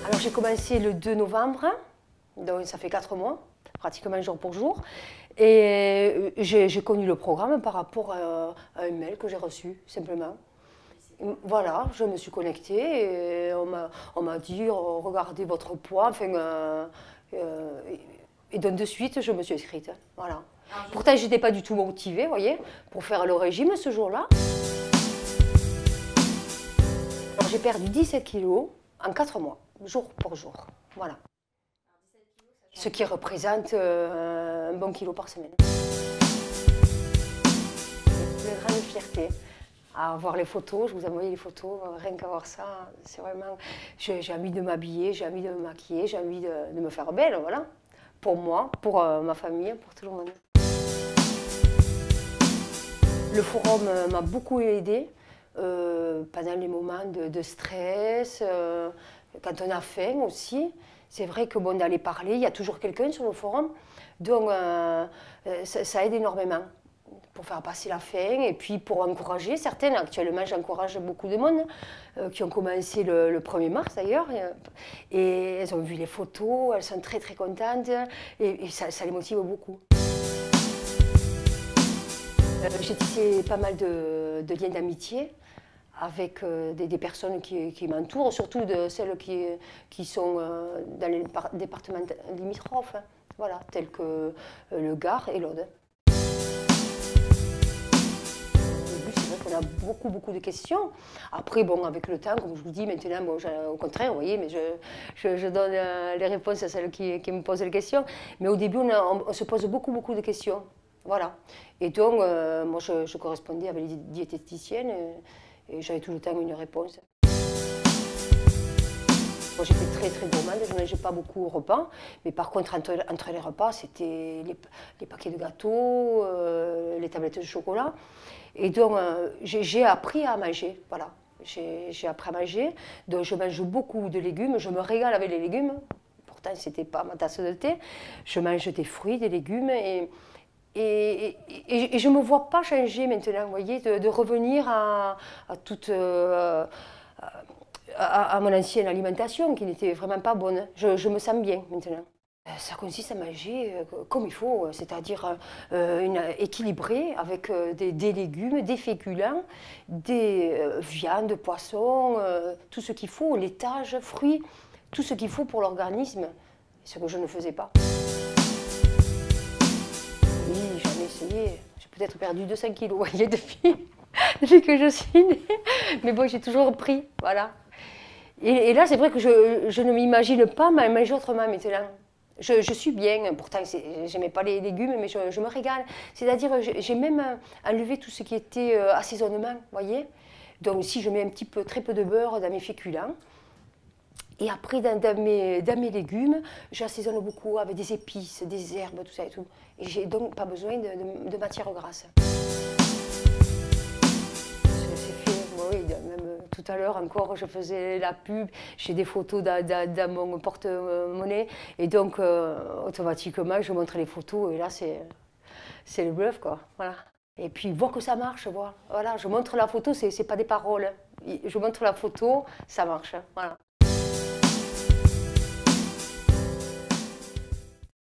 Alors j'ai commencé le 2 novembre, donc ça fait 4 mois, pratiquement jour pour jour. Et j'ai connu le programme par rapport à un mail que j'ai reçu, simplement. Voilà, je me suis connectée et on m'a dit regardez votre poids, enfin, et donc de suite je me suis inscrite. Voilà. Pourtant je n'étais pas du tout motivée, vous voyez, pour faire le régime ce jour-là. J'ai perdu 17 kilos en 4 mois, jour pour jour. Voilà. Ce qui représente un bon kilo par semaine. C'est une grande fierté à voir les photos. Je vous ai envoyé les photos, rien qu'à voir ça, c'est vraiment. J'ai envie de m'habiller, j'ai envie de me maquiller, j'ai envie de me faire belle, voilà. Pour moi, pour ma famille, pour tout le monde. Le forum m'a beaucoup aidée pendant les moments de stress, quand on a faim aussi. C'est vrai que bon, d'aller parler, il y a toujours quelqu'un sur le forum, donc ça aide énormément pour faire passer la faim et puis pour encourager certaines. Actuellement, j'encourage beaucoup de monde qui ont commencé le 1er mars d'ailleurs, et elles ont vu les photos, elles sont très très contentes et ça les motive beaucoup. J'ai tissé pas mal de liens d'amitié avec des personnes qui m'entourent, surtout de celles qui sont dans les départements limitrophes, hein, voilà, tels que le Gard et l'Aude. Au début, c'est vrai qu'on a beaucoup de questions. Après, bon, avec le temps, comme je vous dis, maintenant, bon, au contraire, vous voyez, mais je donne les réponses à celles qui me posent les questions. Mais au début, on se pose beaucoup de questions. Voilà. Et donc, moi, je correspondais avec les diététiciennes et j'avais tout le temps une réponse. Moi, j'étais très gourmande, je ne mangeais pas beaucoup au repas. Mais par contre, entre les repas, c'était les paquets de gâteaux, les tablettes de chocolat. Et donc, j'ai appris à manger, voilà. J'ai appris à manger, donc je mange beaucoup de légumes, je me régale avec les légumes. Pourtant, ce n'était pas ma tasse de thé. Je mange des fruits, des légumes et je ne me vois pas changer maintenant, vous voyez, de revenir à mon ancienne alimentation qui n'était vraiment pas bonne. Je me sens bien maintenant. Ça consiste à manger comme il faut, c'est-à-dire équilibré avec des légumes, des féculents, des viandes, poissons, tout ce qu'il faut, laitage, fruits, tout ce qu'il faut pour l'organisme, ce que je ne faisais pas. Oui, j'en ai essayé. J'ai peut-être perdu 200 kilos, vous voyez, depuis que je suis née. Mais bon, j'ai toujours pris, voilà. Et là, c'est vrai que je ne m'imagine pas manger autrement maintenant. Je suis bien, pourtant, j'aimais pas les légumes, mais je me régale. C'est-à-dire, j'ai même enlevé tout ce qui était assaisonnement, vous voyez. Donc, si je mets un petit peu, très peu de beurre dans mes féculents, et après, dans mes légumes, j'assaisonne beaucoup avec des épices, des herbes, tout ça et tout. Et j'ai donc pas besoin de matière grasse. C'est fait, oui, même tout à l'heure encore, je faisais la pub, j'ai des photos dans mon porte-monnaie, et donc automatiquement, je montre les photos, et là, c'est le bluff, quoi. Voilà. Et puis, voir que ça marche, voilà. Je montre la photo, c'est pas des paroles. Je montre la photo, ça marche, voilà.